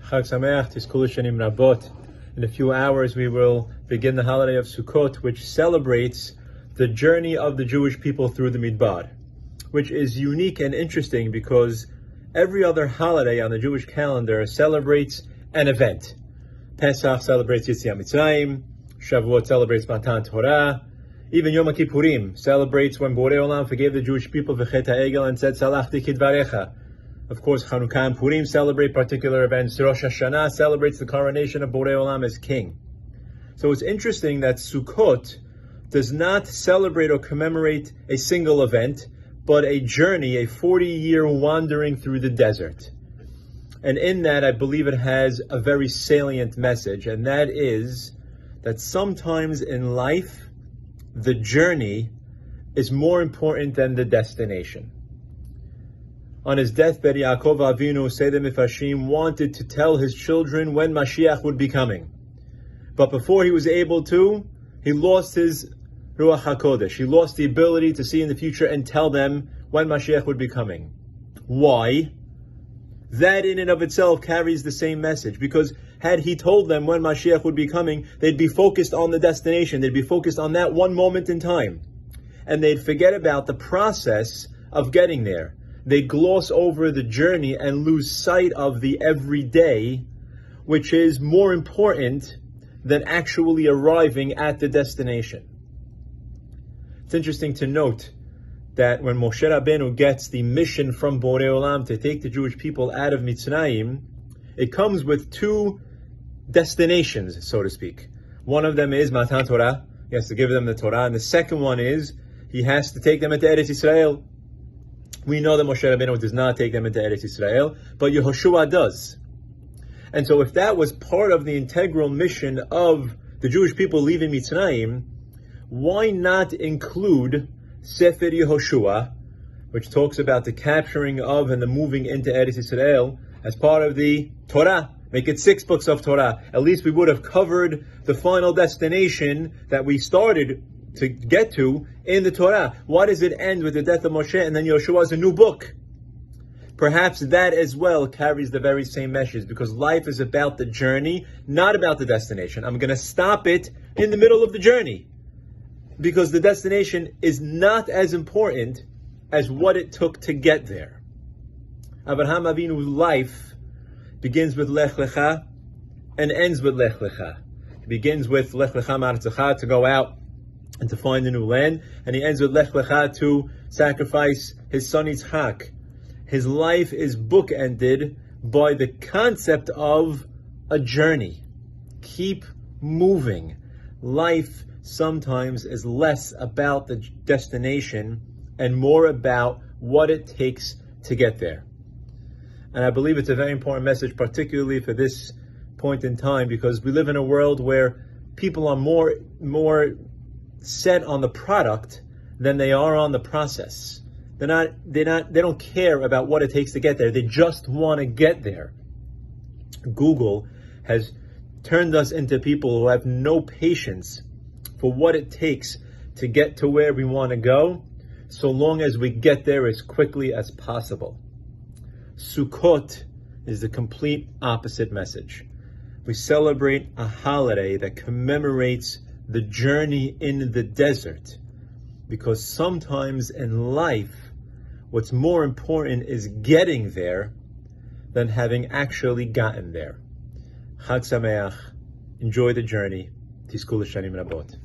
Chag Sameach, Tizkulu Shanim Rabot. In a few hours we will begin the holiday of Sukkot, which celebrates the journey of the Jewish people through the Midbar, which is unique and interesting because every other holiday on the Jewish calendar celebrates an event. Pesach celebrates Yetziat Mitzrayim, Shavuot celebrates Matan Torah, even Yom Kippurim celebrates when Borei Olam forgave the Jewish people V'chet HaEgel and said Salachti Kidvarecha. Of course, Chanukah and Purim celebrate particular events. Rosh Hashanah celebrates the coronation of Borei Olam as king. So it's interesting that Sukkot does not celebrate or commemorate a single event, but a journey, a 40-year wandering through the desert. And in that, I believe it has a very salient message, and that is that sometimes in life, the journey is more important than the destination. On his deathbed, Yaakov Avinu, say the Mifashim, wanted to tell his children when Mashiach would be coming. But before he was able to, he lost his Ruach HaKodesh. He lost the ability to see in the future and tell them when Mashiach would be coming. Why? That in and of itself carries the same message, because had he told them when Mashiach would be coming, they'd be focused on the destination. They'd be focused on that one moment in time. And they'd forget about the process of getting there. They'd gloss over the journey and lose sight of the everyday, which is more important than actually arriving at the destination. It's interesting to note that when Moshe Rabbeinu gets the mission from Borei Olam to take the Jewish people out of Mitzrayim, it comes with two destinations, so to speak. One of them is Matan Torah. He has to give them the Torah. And the second one is he has to take them into Eretz Yisrael. We know that Moshe Rabbeinu does not take them into Eretz Yisrael, but Yehoshua does. And so if that was part of the integral mission of the Jewish people leaving Mitzrayim, why not include Sefer Yehoshua, which talks about the capturing of and the moving into Eretz Yisrael, as part of the Torah? Make it 6 books of Torah. At least we would have covered the final destination that we started to get to in the Torah. Why does it end with the death of Moshe and then Yehoshua is a new book? Perhaps that as well carries the very same message, because life is about the journey, not about the destination. I'm going to stop it in the middle of the journey, because the destination is not as important as what it took to get there. Avraham Avinu's life begins with Lech Lecha and ends with Lech Lecha. He begins with Lech Lecha Ma'artzecha, to go out and to find a new land, and he ends with Lech Lecha, to sacrifice his son Yitzchak. His life is bookended by the concept of a journey. Keep moving. Life sometimes is less about the destination and more about what it takes to get there. And I believe it's a very important message, particularly for this point in time, because we live in a world where people are more set on the product than they are on the process. They don't care about what it takes to get there. They just want to get there. Google has turned us into people who have no patience for what it takes to get to where we want to go, so long as we get there as quickly as possible. Sukkot is the complete opposite message. We celebrate a holiday that commemorates the journey in the desert, because sometimes in life, what's more important is getting there than having actually gotten there. Chag Sameach. Enjoy the journey. Tizkulu Shanim Rabot.